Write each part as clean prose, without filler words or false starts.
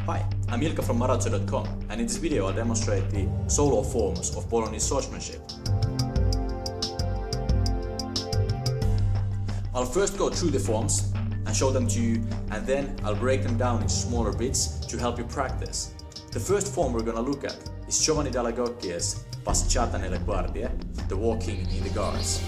Hi, I'm Ilkka from Marozzo.com, and in this video I'll demonstrate the solo forms of Bolognese swordsmanship. I'll first go through the forms and show them to you, and then I'll break them down into smaller bits to help you practice. The first form we're gonna look at is Giovanni dall'Agocchie's passeggiata nelle guardie, the walking in the guards.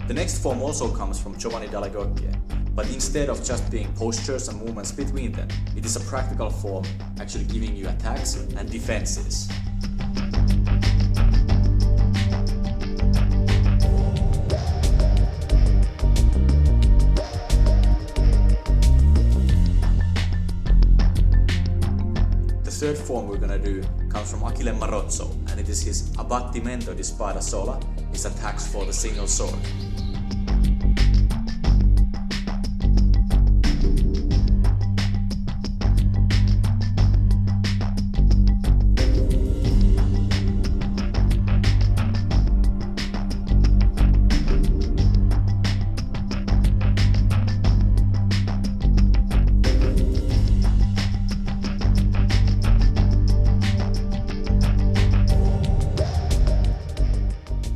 The next form also comes from Giovanni dall'Agocchie, but instead of just being postures and movements between them, it is a practical form actually giving you attacks and defenses. The third form we're gonna do comes from Achille Marozzo, and it is his Abbattimento di Spada Sola, his attacks for the single sword.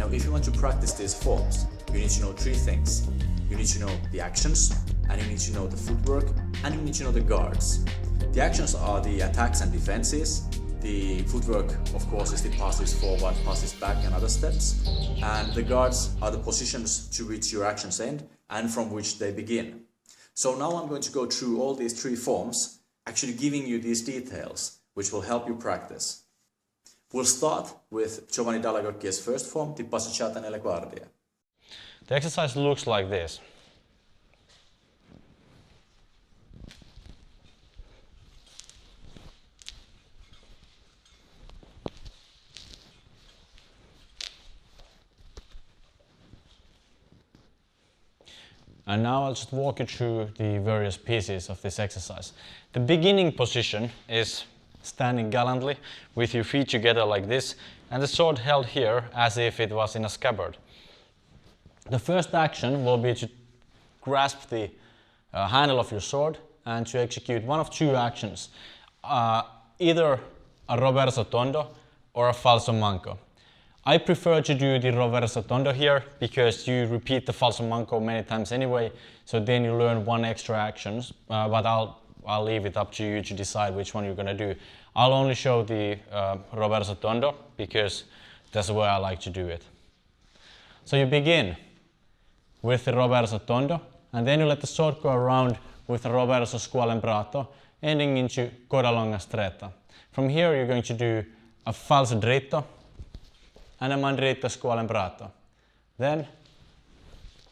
If you want to practice these forms, you need to know three things. You need to know the actions, and you need to know the footwork, and you need to know the guards. The actions are the attacks and defenses. The footwork, of course, is the passes forward, passes back, and other steps. And the guards are the positions to which your actions end and from which they begin. So now I'm going to go through all these three forms, actually giving you these details, which will help you practice. We'll start with Giovanni dall'Agocchie's first form, the passeggiata nelle guardie. The exercise looks like this. And now I'll just walk you through the various pieces of this exercise. The beginning position is standing gallantly with your feet together like this, and the sword held here as if it was in a scabbard. The first action will be to grasp the handle of your sword and to execute one of two actions, either a reverso tondo or a falso manco. I prefer to do the reverso tondo here because you repeat the falso manco many times anyway, so then you learn one extra action, but I'll leave it up to you to decide which one you're gonna do. I'll only show the reverso tondo because that's the way I like to do it. So you begin with the reverso tondo, and then you let the sword go around with the reverso squalembrato, ending into coda longa stretta. From here you're going to do a falso dritto and a mandritto squalembrato. Then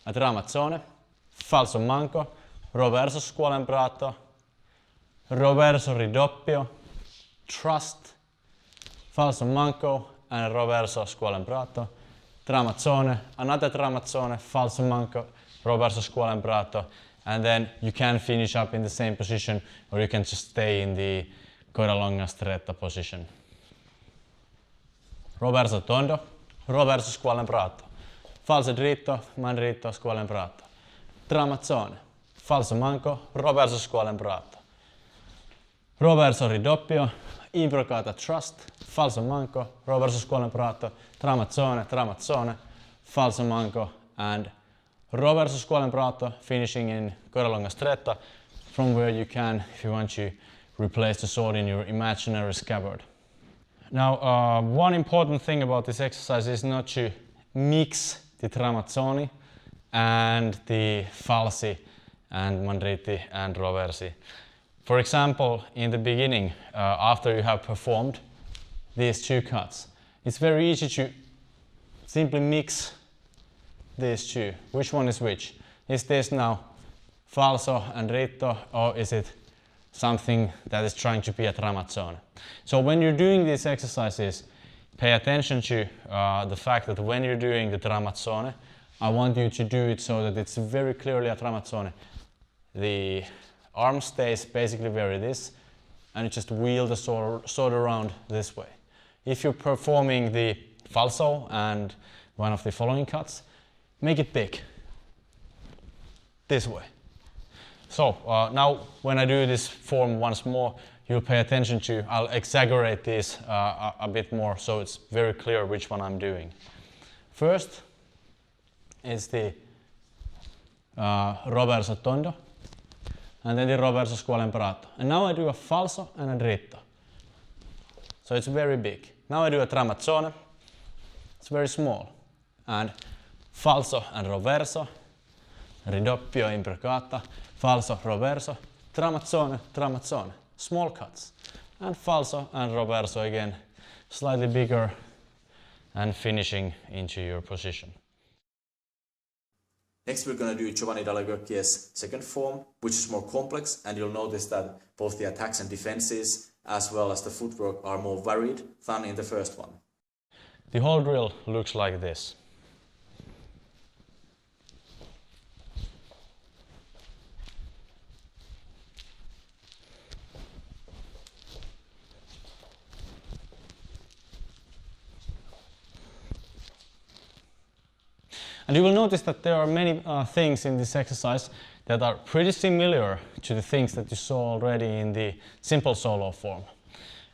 a tramazzone, falso manco, reverso squalembrato, reverso ridoppio, trust, falso manco, and reverso squalembrato, tramazzone, another tramazzone, falso manco, reverso squalembrato, and then you can finish up in the same position, or you can just stay in the coda longa stretta position. Reverso tondo, reverso squalembrato, falso dritto, mandritto, squalembrato, tramazzone, falso manco, reverso squalembrato, reverso ridoppio, imbrocata trust, falso manco, reverso squalembrato, tramazzone, tramazzone, falso manco, and reverso squalembrato, finishing in coda longa stretta, from where you can, if you want to, replace the sword in your imaginary scabbard. Now, one important thing about this exercise is not to mix the tramazzoni and the falsi and mandritti and reversi. For example, in the beginning, after you have performed these two cuts, it's very easy to simply mix these two. Which one is which? Is this now falso and dritto, or is it something that is trying to be a tramazzone? So when you're doing these exercises, pay attention to the fact that when you're doing the tramazzone, I want you to do it so that it's very clearly a tramazzone. The arm stays basically where it is, and you just wheel the sword around this way. if you're performing the falso and one of the following cuts, make it big. This way. So now when I do this form once more, you'll pay attention to, I'll exaggerate this a bit more so it's very clear which one I'm doing. First is the roverso tondo, and then the roverso squallemperato. And now I do a falso and a dritto. So it's very big. Now I do a tramazzone, it's very small. And falso and roverso, ridoppio imbrocata, falso, roverso, tramazzone, tramazzone. Small cuts. And falso and roverso again, slightly bigger and finishing into your position. Next we're going to do Giovanni dall'Agocchie's second form, which is more complex, and you'll notice that both the attacks and defenses as well as the footwork are more varied than in the first one. The whole drill looks like this. And you will notice that there are many things in this exercise that are pretty similar to the things that you saw already in the simple solo form.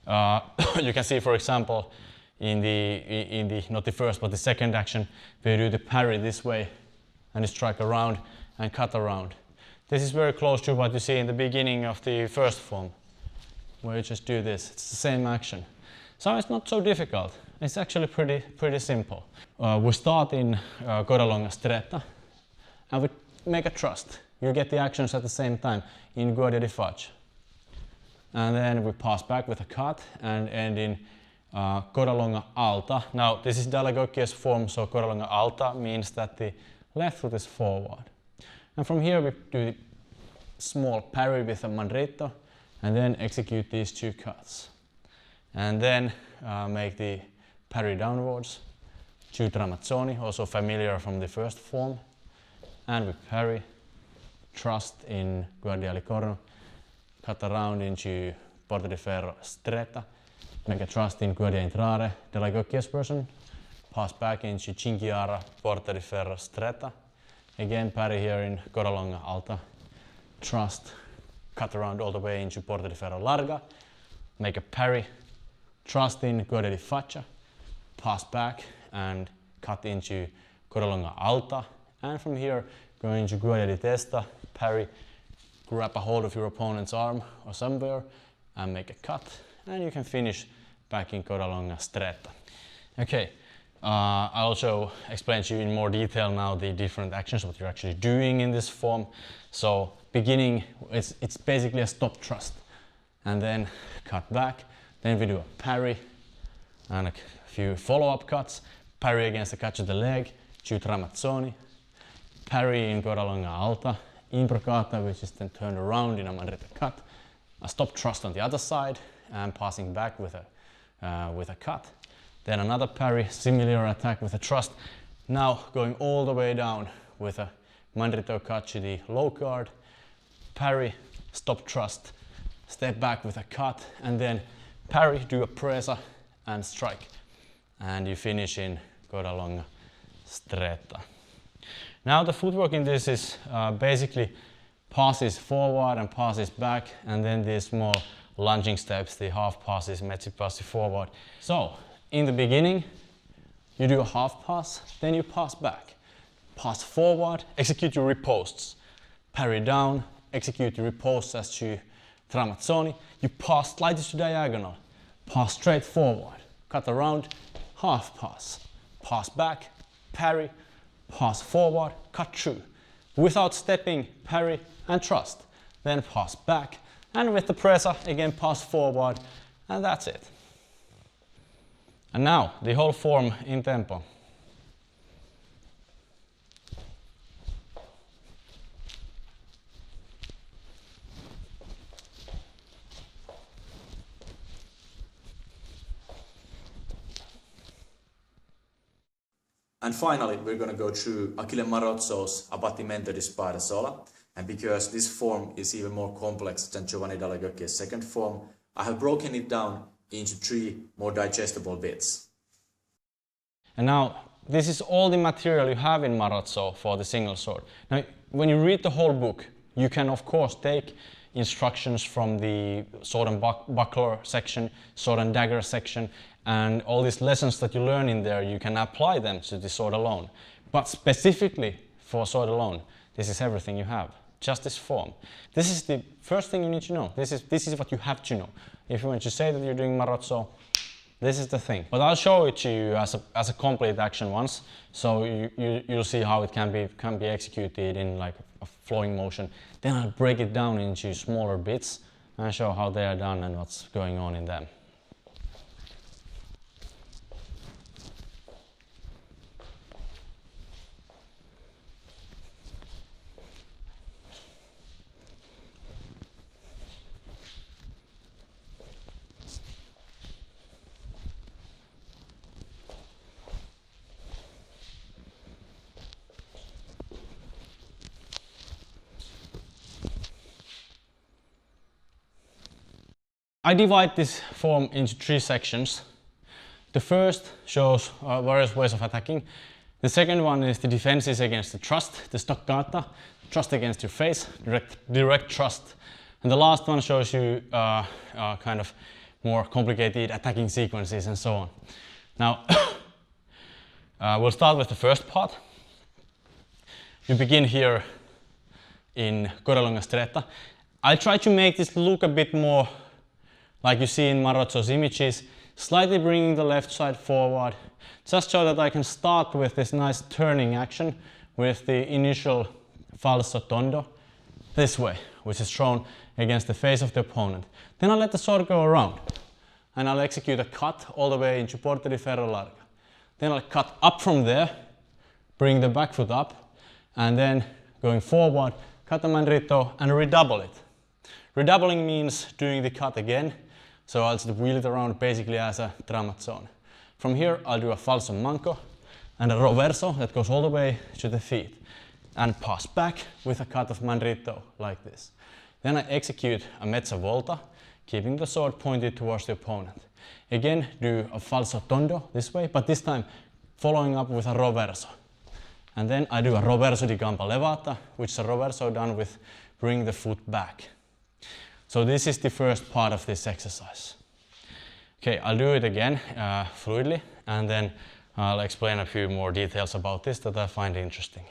You can see, for example, in the not the first but the second action, where you do the parry this way and you strike around and cut around. This is very close to what you see in the beginning of the first form, where you just do this. It's the same action. So it's not so difficult. It's actually pretty simple. We start in coda longa stretta and we make a thrust. You get the actions at the same time in guardia di faccia. And then we pass back with a cut and end in coda longa alta. Now this is dall'Agocchie's form, so coda longa alta means that the left foot is forward. And from here we do the small parry with a mandritto and then execute these two cuts. And then make the parry downwards, two tramazzoni, also familiar from the first form, and we parry, thrust in guardia di corno, cut around into porta di ferro stretta, make a thrust in guardia entrare, dall'Agocchie's version, pass back into cinchiara, porta di ferro stretta, again parry here in coda longa alta, thrust, cut around all the way into porta di ferro larga, make a parry, thrust in guardia di faccia, pass back and cut into coda longa alta, and from here go into guardia di testa, parry, grab a hold of your opponent's arm or somewhere and make a cut, and you can finish back in coda longa stretta. Okay, I'll also explain to you in more detail now the different actions, what you're actually doing in this form. So beginning, it's basically a stop thrust, and then cut back, then we do a parry and a few follow-up cuts, parry against the catch of the leg, two tramazzoni, parry in coda longa alta, imbrocata, which is then turned around in a mandritto cut, a stop thrust on the other side and passing back with a cut, then another parry, similar attack with a thrust, now going all the way down with a mandritto cut to the low guard, parry, stop thrust, step back with a cut, and then parry, do a presa and strike, and you finish in coda longa stretta. Now the footwork in this is basically passes forward and passes back, and then these small lunging steps, the half passes, mezzi passi forward. So in the beginning you do a half pass, then you pass back, pass forward, execute your riposts, parry down, execute your riposts as to tramazzoni, you pass slightly to diagonal, pass straight forward, cut around, half pass, pass back, parry, pass forward, cut through, without stepping, parry and thrust, then pass back, and with the presa again pass forward, and that's it. And now the whole form in tempo. And finally, we're going to go through Achille Marozzo's Abbattimento di Spada Sola. And because this form is even more complex than Giovanni dall'Agocchie's second form, I have broken it down into 3 more digestible bits. And now, this is all the material you have in Marozzo for the single sword. Now, when you read the whole book, you can of course take instructions from the sword and buckler section, sword and dagger section, and all these lessons that you learn in there, you can apply them to the sword alone. But specifically for sword alone, this is everything you have, just this form. This is the first thing you need to know. This is what you have to know. If you want to say that you're doing Marozzo, this is the thing. But I'll show it to you as a complete action once, so you'll see how it can be executed in like a flowing motion. Then I'll break it down into smaller bits and show how they are done and what's going on in them. I divide this form into 3 sections. The first shows various ways of attacking. The second one is the defenses against the thrust, the stoccata, thrust against your face, direct thrust. And the last one shows you kind of more complicated attacking sequences and so on. Now, we'll start with the first part. You begin here in coralonga stretta. I try to make this look a bit more like you see in Marozzo's images, slightly bringing the left side forward, just so that I can start with this nice turning action with the initial falso tondo this way, which is thrown against the face of the opponent. Then I'll let the sword go around and I'll execute a cut all the way into porta di ferro larga. Then I'll cut up from there, bring the back foot up, and then going forward, cut the mandrito and redouble it. Redoubling means doing the cut again, so I'll just wheel it around basically as a tramazzone. From here I'll do a falso manco and a roverso that goes all the way to the feet and pass back with a cut of mandrito like this. Then I execute a mezza volta, keeping the sword pointed towards the opponent. Again do a falso tondo this way, but this time following up with a roverso. And then I do a roverso di gamba levata, which is a roverso done with bringing the foot back. So this is the first part of this exercise. Okay, I'll do it again fluidly, and then I'll explain a few more details about this that I find interesting.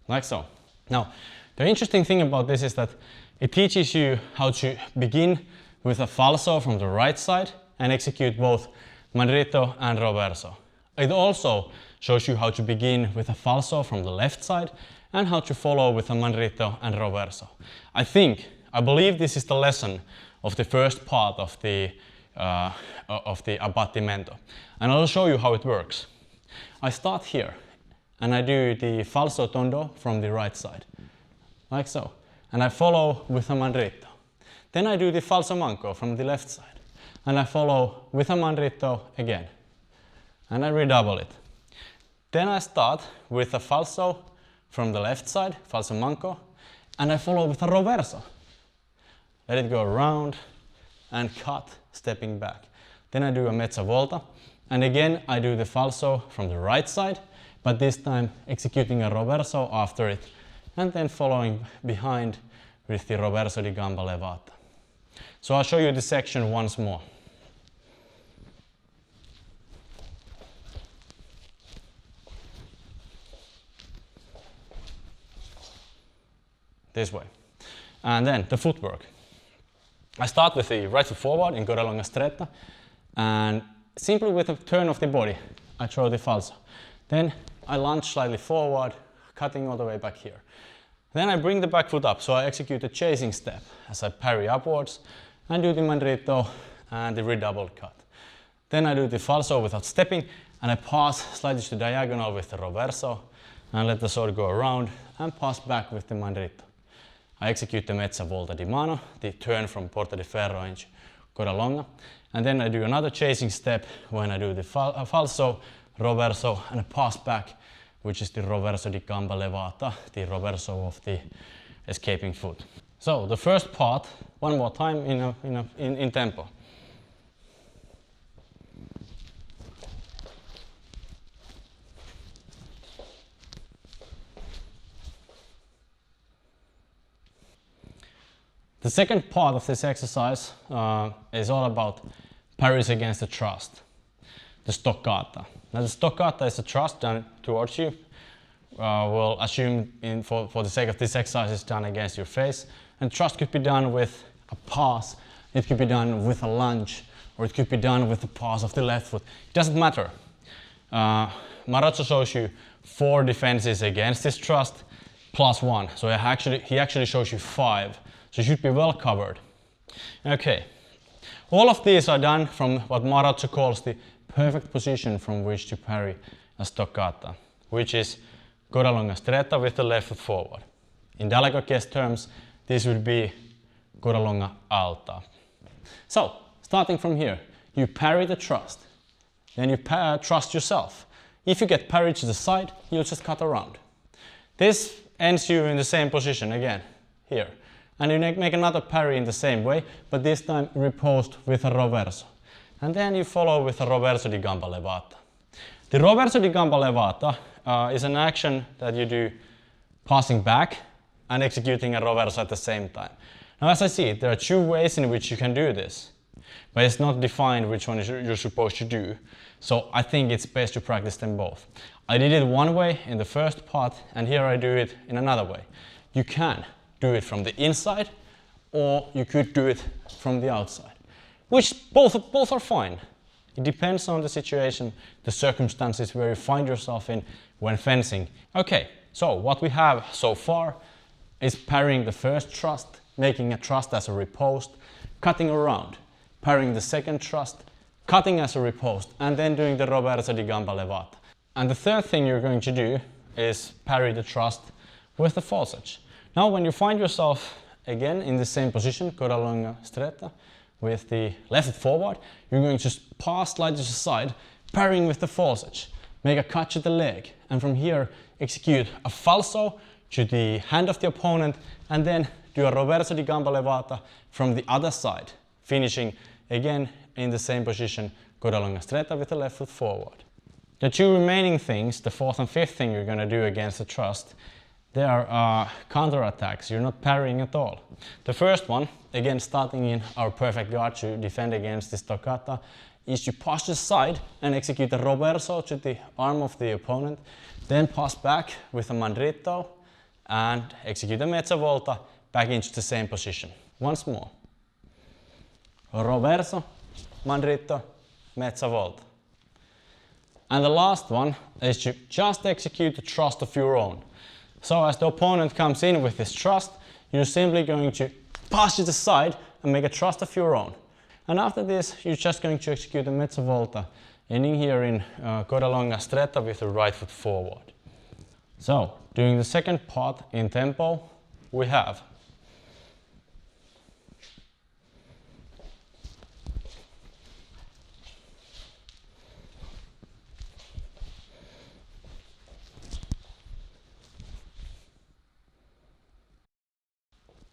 Like so. Now, the interesting thing about this is that it teaches you how to begin with a falso from the right side and execute both mandrito and roverso. It also shows you how to begin with a falso from the left side and how to follow with a mandrito and roverso. I believe this is the lesson of the first part of the Abbattimento. And I'll show you how it works. I start here and I do the falso tondo from the right side, like so. And I follow with a mandrito. Then I do the falso manco from the left side. And I follow with a mandrito again. And I redouble it. Then I start with a falso from the left side, falso manco, and I follow with a roverso. Let it go around and cut, stepping back. Then I do a mezza volta, and again I do the falso from the right side, but this time executing a roverso after it, and then following behind with the roverso di gamba levata. So I'll show you this section once more. This way. And then the footwork. I start with the right foot forward in coralonga stretta, and simply with a turn of the body, I throw the falso. Then I lunge slightly forward, cutting all the way back here. Then I bring the back foot up, so I execute a chasing step as I parry upwards and do the mandrito and the redoubled cut. Then I do the falso without stepping, and I pass slightly to diagonal with the roverso and let the sword go around and pass back with the mandrito. I execute the mezza volta di mano, the turn from porta di ferro into coralonga, and then I do another chasing step when I do the falso roverso and a pass back, which is the roverso di gamba levata, the roverso of the escaping foot. So the first part, one more time in tempo. The second part of this exercise is all about parries against the thrust, the stoccata. Now the stoccata is a thrust done towards you. We'll assume for the sake of this exercise it's done against your face. And thrust could be done with a pass, it could be done with a lunge, or it could be done with the pass of the left foot. It doesn't matter. Marozzo shows you 4 defenses against this thrust plus 1. So he actually shows you 5. So you should be well covered. Okay. All of these are done from what Marozzo calls the perfect position from which to parry a stoccata, which is coda lunga stretta with the left foot forward. In dall'Agocchie's terms, this would be coda lunga alta. So, starting from here, you parry the thrust, then you thrust yourself. If you get parried to the side, you'll just cut around. This ends you in the same position again, here. And you make another parry in the same way, but this time riposte with a roverso. And then you follow with a roverso di gamba levata. The roverso di gamba levata is an action that you do passing back and executing a roverso at the same time. Now as I see it, there are 2 ways in which you can do this, but it's not defined which one you're supposed to do. So I think it's best to practice them both. I did it one way in the first part, and here I do it in another way. You can do it from the inside, or you could do it from the outside, which both are fine. It depends on the situation, the circumstances where you find yourself in when fencing. Okay, so what we have so far is parrying the first thrust, making a thrust as a riposte, cutting around, parrying the second thrust, cutting as a riposte, and then doing the roverso di gamba levata. And the third thing you're going to do is parry the thrust with the false edge. Now when you find yourself again in the same position, coda lunga stretta, with the left foot forward, you're going to just pass slightly to the side, parrying with the false edge. Make a cut to the leg, and from here execute a falso to the hand of the opponent, and then do a roverso di gamba levata from the other side, finishing again in the same position, coda lunga stretta with the left foot forward. The 2 remaining things, the 4th and 5th thing you're going to do against the thrust, they are counter-attacks. You're not parrying at all. The first one, again starting in our perfect guard to defend against the stoccata, is to pass to the side and execute a roverso to the arm of the opponent, then pass back with a mandrito and execute a mezza volta back into the same position. Once more. Roverso, mandrito, mezza volta. And the last one is to just execute the thrust of your own. So as the opponent comes in with this thrust, you're simply going to pass to the side and make a thrust of your own. And after this, you're just going to execute a mezza volta, ending here in coda lunga stretta with the right foot forward. So, doing the second part in tempo, we have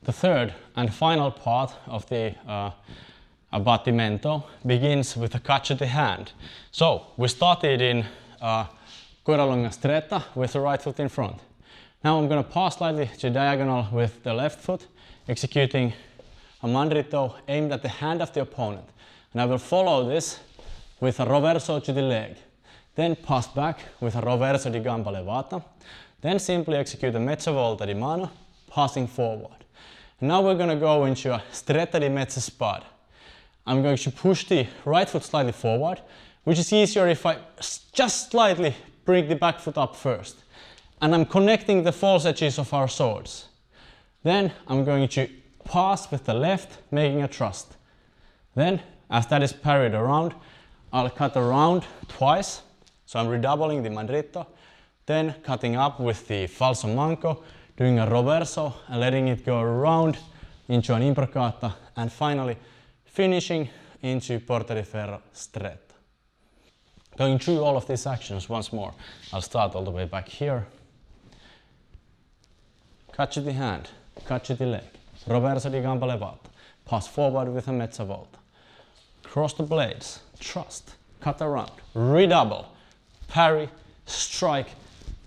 the third and final part of the Abbattimento begins with a cut to the hand. So we started in coda lunga stretta with the right foot in front. Now I'm going to pass slightly to diagonal with the left foot, executing a mandrito aimed at the hand of the opponent. And I will follow this with a roverso to the leg. Then pass back with a roverso di gamba levata. Then simply execute a mezza volta di mano, passing forward. And now we're going to go into a stretta di mezza spada. I'm going to push the right foot slightly forward, which is easier if I just slightly bring the back foot up first. And I'm connecting the false edges of our swords. Then I'm going to pass with the left, making a thrust. Then, as that is parried around, I'll cut around twice. So I'm redoubling the mandrito, then cutting up with the falso manco, doing a roverso and letting it go around into an imbrocata, and finally finishing into porta di ferro stretta. Going through all of these actions once more. I'll start all the way back here. Caccia di hand, caccia di leg, roversa di gamba levata, pass forward with a mezza volta. Cross the blades, thrust, cut around, redouble, parry, strike,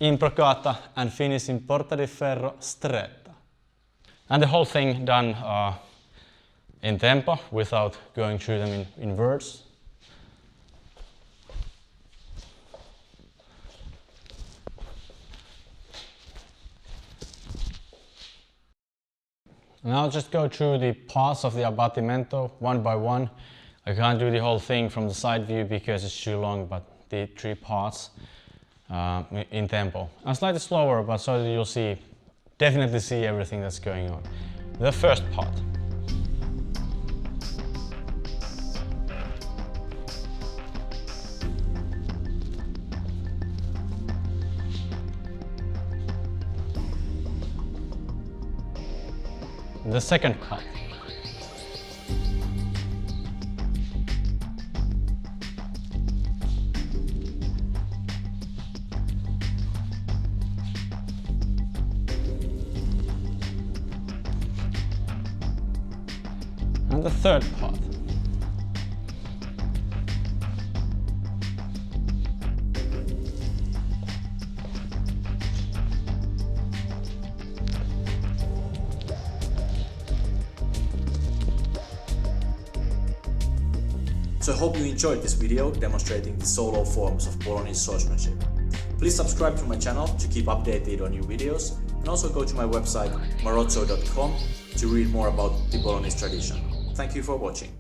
imbrocata, and finish in porta di ferro stretta. And the whole thing done in tempo without going through them in words. And I'll just go through the parts of the Abbattimento one by one. I can't do the whole thing from the side view because it's too long, but the 3 parts in tempo. I'm slightly slower, but so that you'll definitely see everything that's going on. The first part. The second part. And the third part. So I hope you enjoyed this video demonstrating the solo forms of Bolognese swordsmanship. Please subscribe to my channel to keep updated on new videos, and also go to my website marozzo.com to read more about the Bolognese tradition. Thank you for watching.